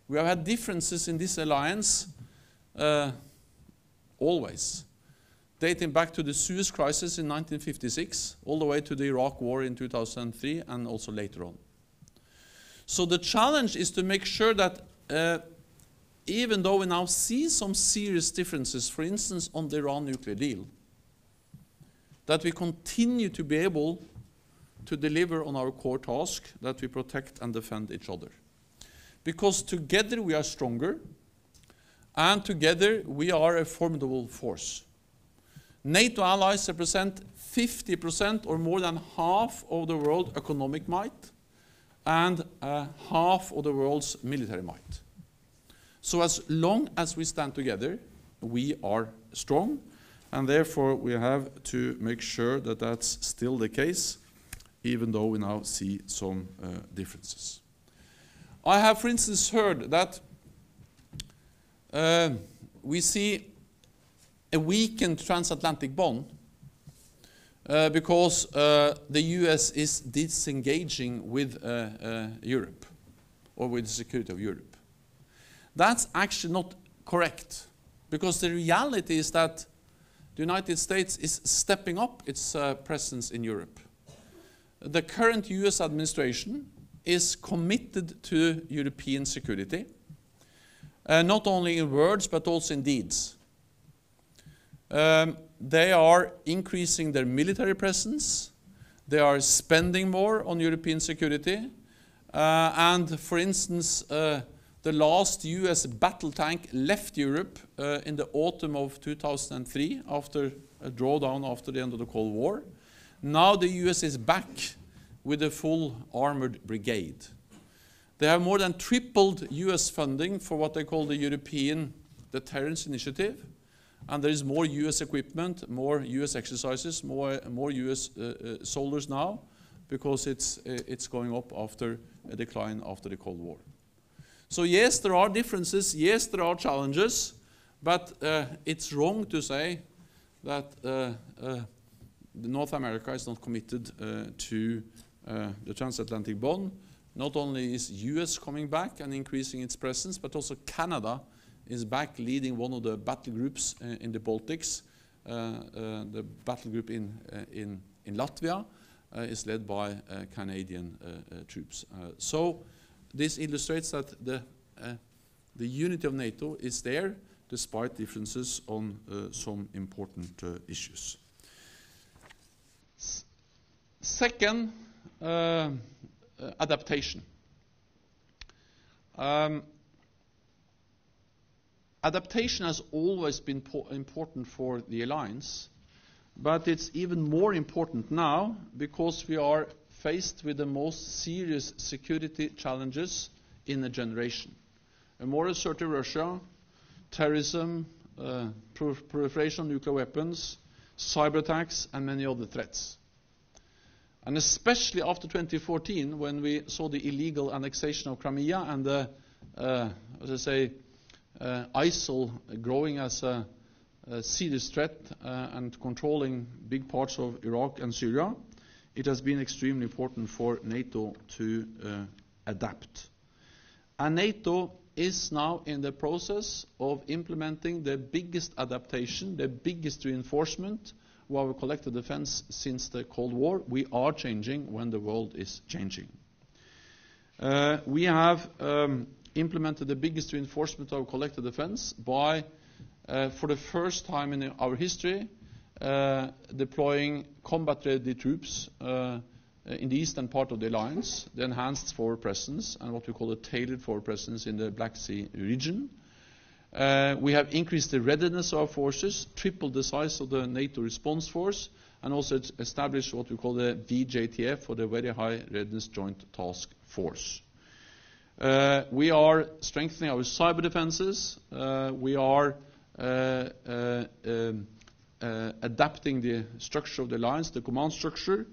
We have had differences in this alliance always, dating back to the Suez Crisis in 1956, all the way to the Iraq War in 2003, and also later on. So the challenge is to make sure that even though we now see some serious differences, for instance, on the Iran nuclear deal, that we continue to be able to deliver on our core task, that we protect and defend each other. Because together we are stronger, and together we are a formidable force. NATO allies represent 50% or more than half of the world's economic might and half of the world's military might. So as long as we stand together, we are strong, and therefore we have to make sure that that's still the case, even though we now see some differences. I have, for instance, heard that we see a weakened transatlantic bond because the US is disengaging with Europe, or with the security of Europe. That's actually not correct, because the reality is that the United States is stepping up its presence in Europe. The current US administration is committed to European security, not only in words but also in deeds. They are increasing their military presence, they are spending more on European security, and for instance, the last US battle tank left Europe in the autumn of 2003 after a drawdown after the end of the Cold War. Now the US is back with a full armored brigade. They have more than tripled US funding for what they call the European Deterrence Initiative, and there is more US equipment, more US exercises, more US soldiers now, because it's going up after a decline after the Cold War. So yes, there are differences, yes, there are challenges, but it's wrong to say that North America is not committed to the transatlantic bond. Not only is US coming back and increasing its presence, but also Canada is back leading one of the battle groups in the Baltics. The battle group in Latvia is led by Canadian troops. So this illustrates that the unity of NATO is there, despite differences on some important issues. Second, adaptation. Adaptation has always been important for the alliance, but it's even more important now because we are faced with the most serious security challenges in a generation. A more assertive Russia, terrorism, proliferation of nuclear weapons, cyber attacks, and many other threats. And especially after 2014, when we saw the illegal annexation of Crimea and the, ISIL growing as a serious threat and controlling big parts of Iraq and Syria, it has been extremely important for NATO to adapt. And NATO is now in the process of implementing the biggest adaptation, the biggest reinforcement of our collective defense since the Cold War. We are changing when the world is changing. We have implemented the biggest reinforcement of our collective defense by, for the first time in our history, deploying combat-ready troops in the eastern part of the alliance, the enhanced forward presence, and what we call a tailored forward presence in the Black Sea region. We have increased the readiness of our forces, tripled the size of the NATO response force, and also established what we call the VJTF, or the Very High Readiness Joint Task Force. We are strengthening our cyber defenses. We are adapting the structure of the alliance, the command structure.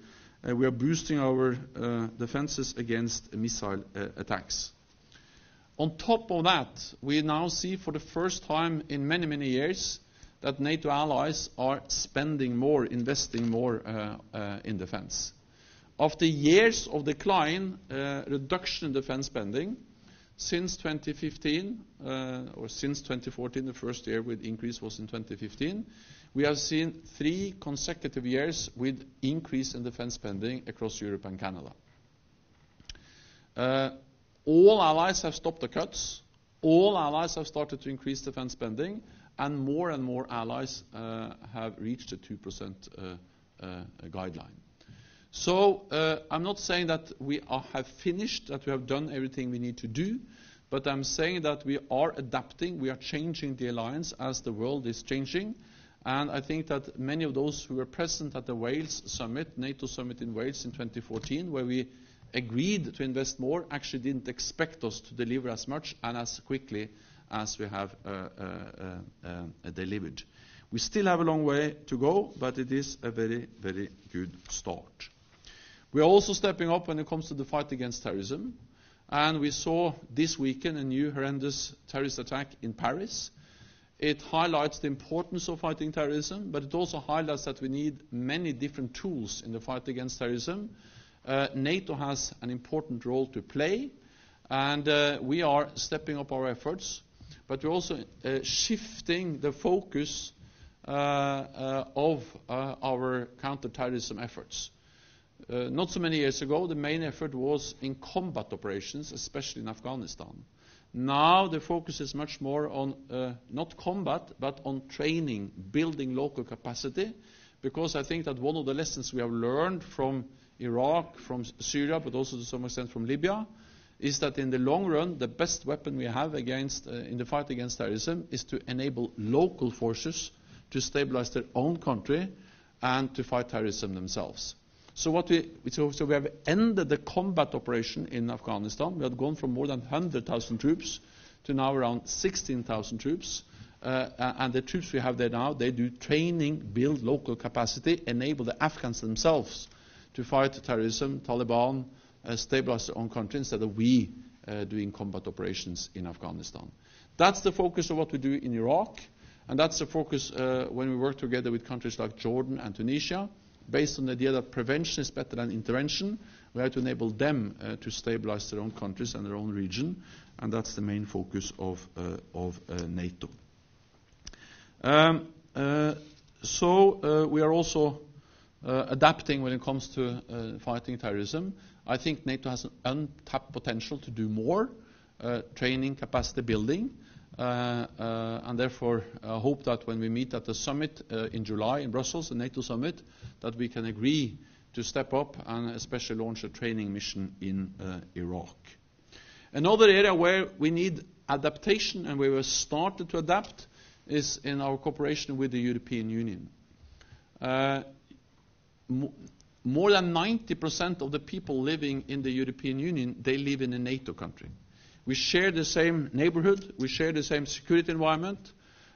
We are boosting our defenses against missile attacks. On top of that, we now see for the first time in many, many years that NATO allies are spending more, investing more in defense. After years of decline, reduction in defense spending, Since 2015, or since 2014, the first year with increase was in 2015, we have seen 3 consecutive years with increase in defense spending across Europe and Canada. All allies have stopped the cuts. All allies have started to increase defense spending, and more allies have reached the 2% guideline. So I'm not saying that we have finished, that we have done everything we need to do, but I'm saying that we are adapting, we are changing the alliance as the world is changing. And I think that many of those who were present at the Wales summit, NATO summit in Wales in 2014, where we agreed to invest more, actually didn't expect us to deliver as much and as quickly as we have delivered. We still have a long way to go, but it is a very, very good start. We are also stepping up when it comes to the fight against terrorism. And we saw this weekend a new horrendous terrorist attack in Paris. It highlights the importance of fighting terrorism, but it also highlights that we need many different tools in the fight against terrorism. NATO has an important role to play, and we are stepping up our efforts, but we're also shifting the focus of our counter-terrorism efforts. Not so many years ago, the main effort was in combat operations, especially in Afghanistan. Now the focus is much more on not combat, but on training, building local capacity, because I think that one of the lessons we have learned from Iraq, from Syria, but also to some extent from Libya, is that in the long run, the best weapon we have against, in the fight against terrorism is to enable local forces to stabilize their own country and to fight terrorism themselves. So we have ended the combat operation in Afghanistan. We have gone from more than 100,000 troops to now around 16,000 troops. And the troops we have there now, they do training, build local capacity, enable the Afghans themselves to fight terrorism, Taliban, stabilize their own country instead of we doing combat operations in Afghanistan. That's the focus of what we do in Iraq, and that's the focus when we work together with countries like Jordan and Tunisia, based on the idea that prevention is better than intervention. We have to enable them to stabilize their own countries and their own region, and that's the main focus of NATO. So we are also adapting when it comes to fighting terrorism. I think NATO has an untapped potential to do more training, capacity building, and therefore I hope that when we meet at the summit in July in Brussels, the NATO summit, that we can agree to step up and especially launch a training mission in Iraq. Another area where we need adaptation and where we have started to adapt is in our cooperation with the European Union. More than 90% of the people living in the European Union, they live in a NATO country. We share the same neighborhood, we share the same security environment,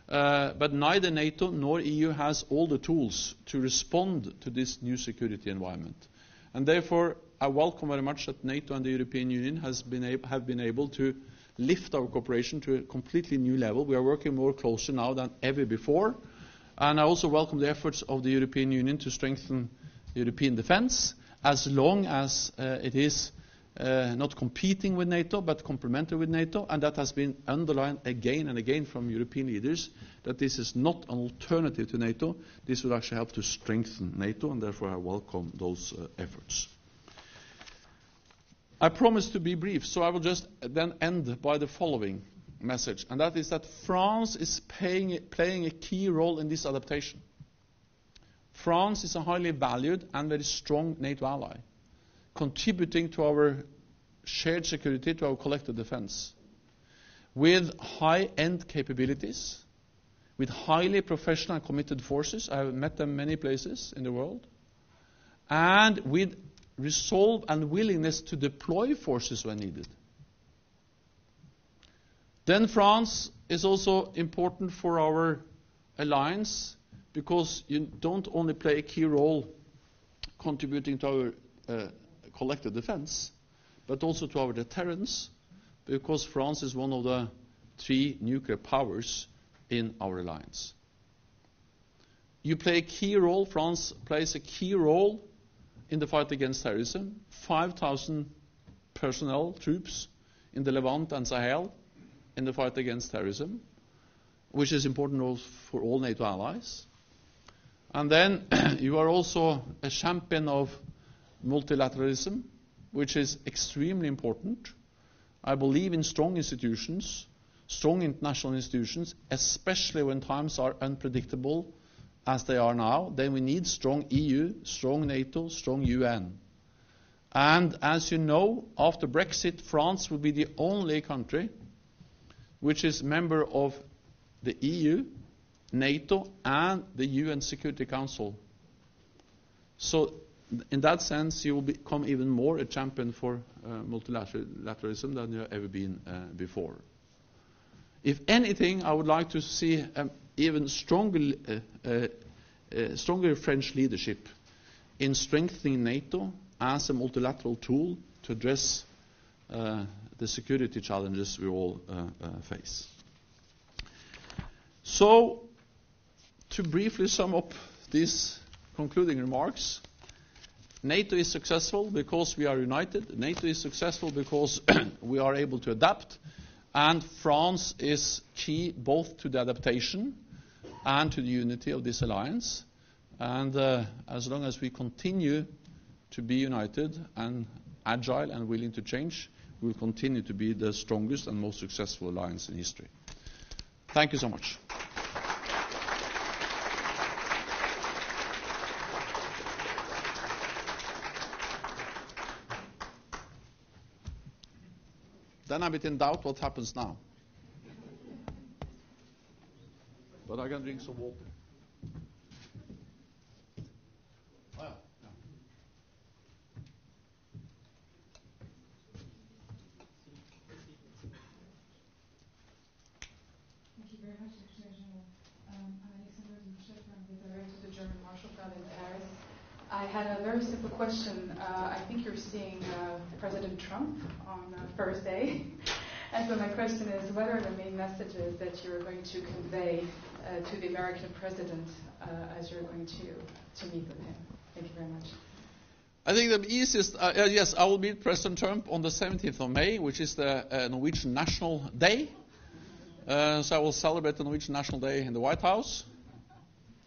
but neither NATO nor EU has all the tools to respond to this new security environment. And therefore, I welcome very much that NATO and the European Union have been able to lift our cooperation to a completely new level. We are working more closely now than ever before. And I also welcome the efforts of the European Union to strengthen European defense, as long as it is not competing with NATO, but complementary with NATO, and that has been underlined again and again from European leaders, that this is not an alternative to NATO. This will actually help to strengthen NATO, and therefore I welcome those efforts. I promised to be brief, so I will just then end by the following message, and that is that France is playing a key role in this adaptation. France is a highly valued and very strong NATO ally, contributing to our shared security, to our collective defense, with high-end capabilities, with highly professional and committed forces. I have met them many places in the world, and with resolve and willingness to deploy forces when needed. Then France is also important for our alliance, because you don't only play a key role contributing to our collective defense, but also to our deterrence, because France is one of the 3 nuclear powers in our alliance. You play a key role, France plays a key role in the fight against terrorism. 5,000 personnel, troops in the Levant and Sahel in the fight against terrorism, which is important also for all NATO allies. And then you are also a champion of multilateralism, which is extremely important. I believe in strong institutions, strong international institutions, especially when times are unpredictable as they are now. Then we need strong EU, strong NATO, strong UN. And as you know, after Brexit, France will be the only country which is member of the EU, NATO, and the UN Security Council. So in that sense, you will become even more a champion for multilateralism than you have ever been before. If anything, I would like to see even stronger French leadership in strengthening NATO as a multilateral tool to address the security challenges we all face. So, to briefly sum up these concluding remarks, NATO is successful because we are united. NATO is successful because we are able to adapt. And France is key both to the adaptation and to the unity of this alliance. And as long as we continue to be united and agile and willing to change, we will continue to be the strongest and most successful alliance in history. Thank you so much. Then I'm a bit in doubt what happens now. But I can drink some water. Oh, yeah. Thank you very much, Secretary General. I'm Alexandra Duchet, I'm the director of the German Marshall Fund in Paris. I had a very simple question. I think you're seeing President Trump on Thursday. And so my question is, what are the main messages that you're going to convey to the American president as you're going to meet with him? Thank you very much. I think the easiest, yes, I will meet President Trump on the 17th of May, which is the Norwegian National Day. So I will celebrate the Norwegian National Day in the White House.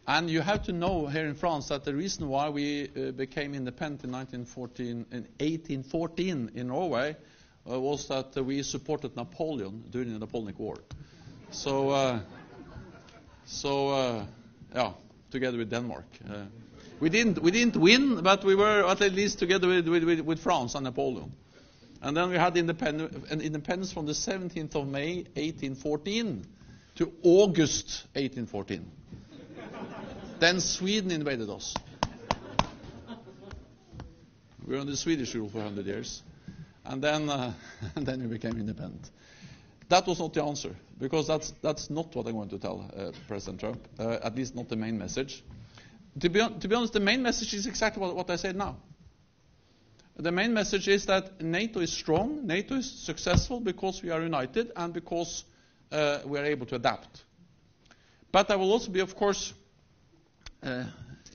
And you have to know here in France that the reason why we became independent in 1814 in Norway was that we supported Napoleon during the Napoleonic War. So, yeah, together with Denmark. We didn't win, but we were at least together with France and Napoleon. And then we had independence from the 17th of May, 1814 to August 1814. Then Sweden invaded us. We were under Swedish rule for 100 years. And then we became independent. That was not the answer, because that's not what I'm going to tell President Trump, at least not the main message. To be honest, the main message is exactly what I said now. The main message is that NATO is strong, NATO is successful because we are united and because we are able to adapt. But I will also be, of course,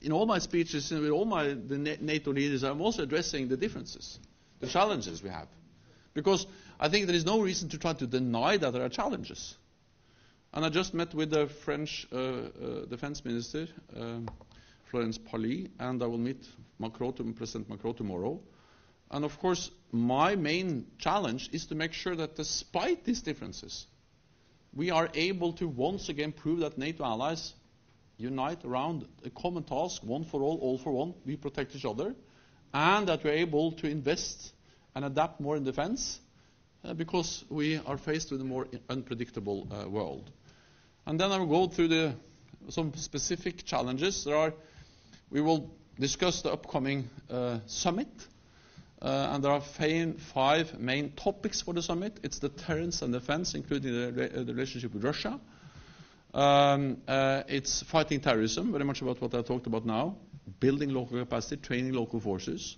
in all my speeches and with all the NATO leaders, I'm also addressing the differences, the challenges we have. Because I think there is no reason to try to deny that there are challenges. And I just met with the French defense minister, Florence Palais, and I will meet President Macron tomorrow. And of course, my main challenge is to make sure that despite these differences, we are able to once again prove that NATO allies unite around a common task, one for all for one, we protect each other, and that we're able to invest and adapt more in defense because we are faced with a more unpredictable world. And then I will go through some specific challenges. We will discuss the upcoming summit, and there are 5 main topics for the summit. It's deterrence and defense, including the relationship with Russia. It's fighting terrorism, very much about what I talked about now, building local capacity, training local forces.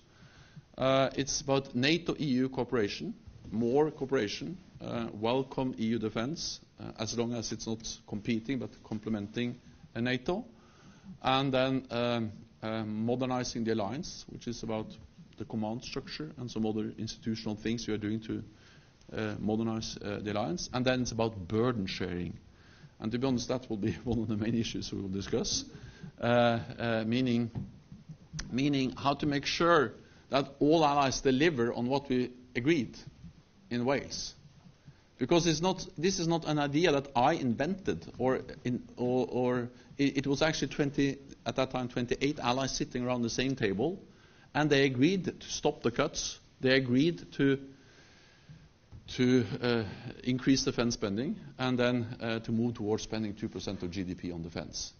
It's about NATO-EU cooperation, more cooperation, welcome EU defense, as long as it's not competing but complementing NATO. And then modernizing the alliance, which is about the command structure and some other institutional things we are doing modernize the alliance. And then it's about burden sharing. And to be honest, that will be one of the main issues we will discuss, meaning how to make sure that all allies deliver on what we agreed in Wales. Because this is not an idea that I invented, or it was actually at that time 28 allies sitting around the same table, and they agreed to stop the cuts. They agreed to increase defense spending, and then to move towards spending 2% of GDP on defense.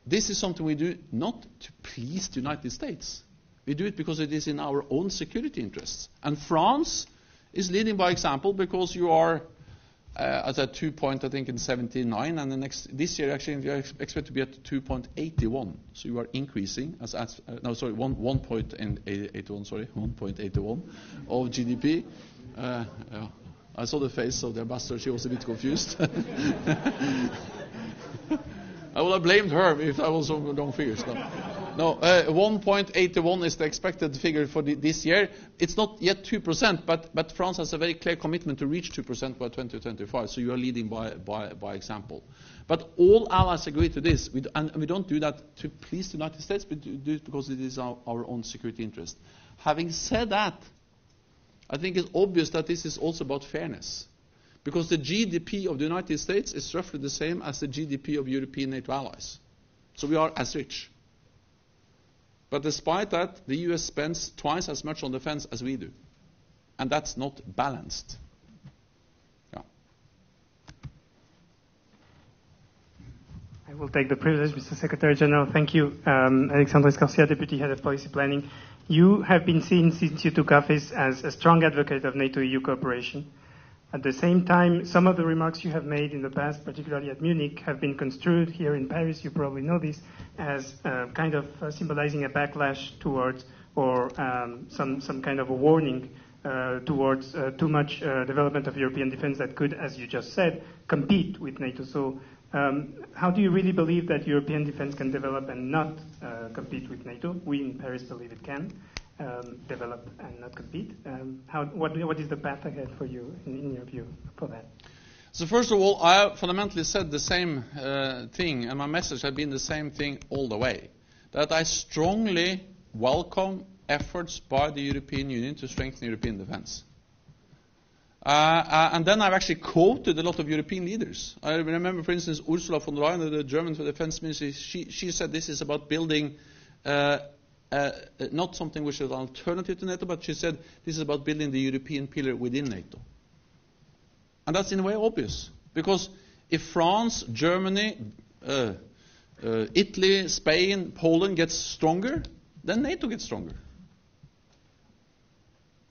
This is something we do not to please the United States. We do it because it is in our own security interests. And France is leading by example, because you are at a 2 point, I think, in 79, and this year actually you expect to be at 2.81. So you are increasing 1.81 of GDP. I saw the face of the ambassador; she was a bit confused. I would have blamed her if I was on wrong figures. No, 1.81 is the expected figure for this year. It's not yet 2%, but France has a very clear commitment to reach 2% by 2025. So you are leading by example. But all allies agree to this, and we don't do that to please the United States, but do it because it is our own security interest. Having said that, I think it's obvious that this is also about fairness. Because the GDP of the United States is roughly the same as the GDP of European NATO allies. So we are as rich. But despite that, the US spends twice as much on defense as we do. And that's not balanced. Yeah. I will take the privilege, Mr. Secretary General. Thank you. Alexandre Escorcia, Deputy Head of Policy Planning. You have been seen since you took office as a strong advocate of NATO-EU cooperation. At the same time, some of the remarks you have made in the past, particularly at Munich, have been construed here in Paris, you probably know this, as kind of symbolizing a backlash towards, or some kind of a warning towards too much development of European defense that could, as you just said, compete with NATO. So how do you really believe that European defense can develop and not compete with NATO? We in Paris believe it can. Develop and not compete. What is the path ahead for you, in your view, for that? So first of all, I fundamentally said the same thing, and my message has been the same thing all the way, that I strongly welcome efforts by the European Union to strengthen European defense. And then I've actually quoted a lot of European leaders. I remember, for instance, Ursula von der Leyen, the German defense minister, she said this is about building not something which is an alternative to NATO, but she said this is about building the European pillar within NATO. And that's in a way obvious, because if France, Germany, Italy, Spain, Poland gets stronger, then NATO gets stronger.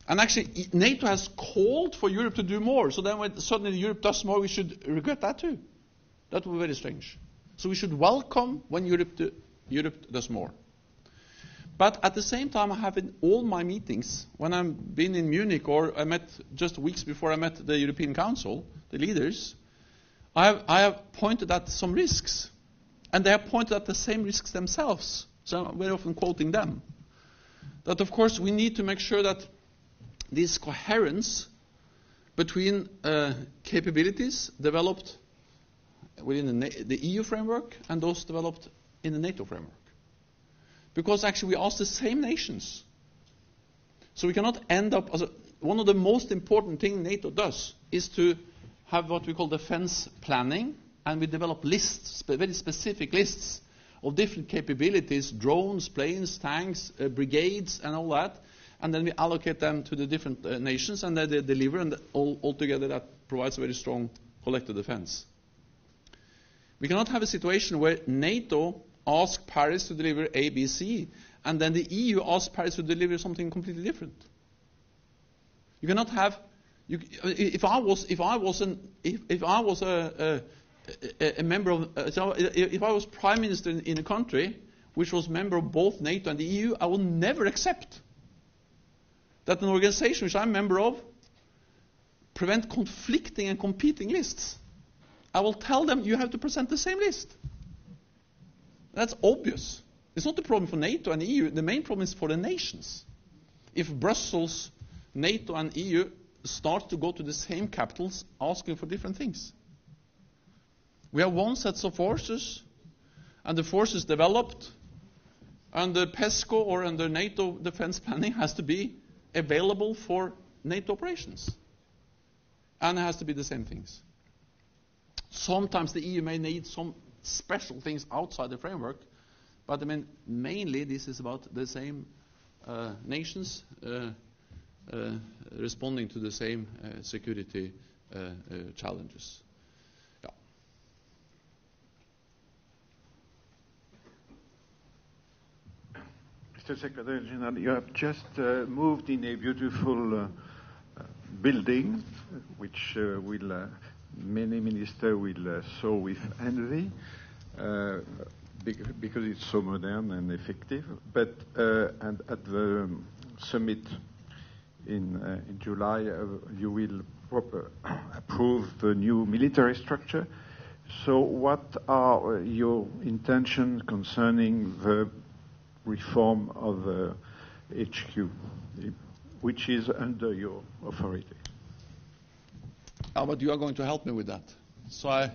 And actually, NATO has called for Europe to do more, so then when suddenly Europe does more, we should regret that too. That would be very strange. So we should welcome when Europe does more. But at the same time, I have in all my meetings, when I've been in Munich, or I met just weeks before I met the European Council, the leaders, I have pointed at some risks. And they have pointed at the same risks themselves. So I'm very often quoting them. That, of course, we need to make sure that this coherence between capabilities developed within the EU framework and those developed in the NATO framework. Because actually we ask the same nations. So we cannot end up as one of the most important things NATO does is to have what we call defense planning, and we develop lists, very specific lists of different capabilities, drones, planes, tanks, brigades, and all that, and then we allocate them to the different nations, and then they deliver, and all together that provides a very strong collective defense. We cannot have a situation where NATO asks Paris to deliver A, B, C, and then the EU asks Paris to deliver something completely different. You cannot have. If I was a member of, if I was prime minister in a country which was member of both NATO and the EU, I will never accept that an organization which I'm a member of prevent conflicting and competing lists. I will tell them you have to present the same list. That's obvious. It's not the problem for NATO and the EU. The main problem is for the nations. If Brussels, NATO and EU start to go to the same capitals asking for different things. We have one set of forces, and the forces developed under PESCO or under NATO defense planning has to be available for NATO operations. And it has to be the same things. Sometimes the EU may need some special things outside the framework, but I mean, mainly this is about the same nations responding to the same security challenges. Yeah. Mr. Secretary General, you have just moved in a beautiful building, which many ministers will saw with envy, because it's so modern and effective. But and at the summit in July, you will approve the new military structure. So, what are your intentions concerning the reform of the HQ, which is under your authority? But you are going to help me with that. So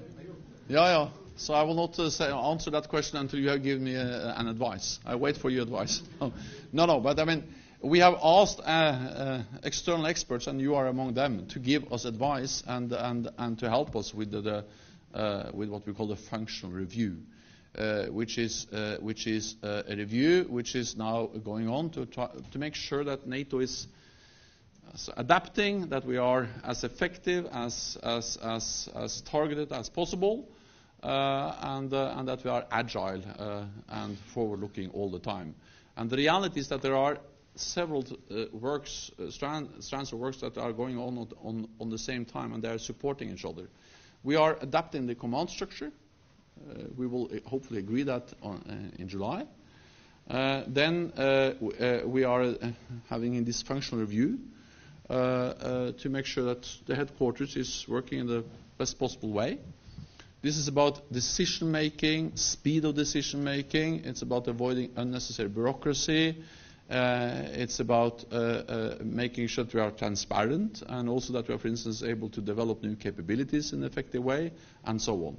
So I will not answer that question until you have given me an advice. I wait for your advice. No. But I mean, we have asked external experts, and you are among them, to give us advice and to help us with with what we call the functional review, which is a review which is now going on to make sure that NATO is adapting, that we are as effective, as targeted as possible, and that we are agile and forward-looking all the time. And the reality is that there are several strands of works that are going on the same time, and they are supporting each other. We are adapting the command structure. We will hopefully agree that in July. Then we are having in this functional review to make sure that the headquarters is working in the best possible way. This is about decision-making, speed of decision-making. It's about avoiding unnecessary bureaucracy. It's about making sure that we are transparent, and also that we are, for instance, able to develop new capabilities in an effective way, and so on.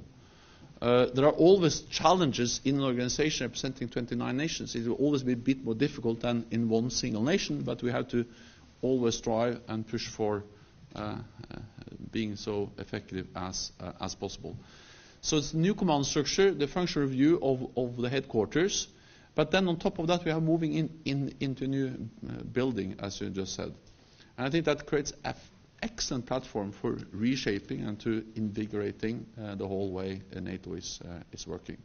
There are always challenges in an organization representing 29 nations. It will always be a bit more difficult than in one single nation, but we have to always strive and push for being so effective as possible. So it's new command structure, the functional review of the headquarters, but then on top of that we are moving into a new building, as you just said. And I think that creates an excellent platform for reshaping and to invigorating the whole way NATO is working.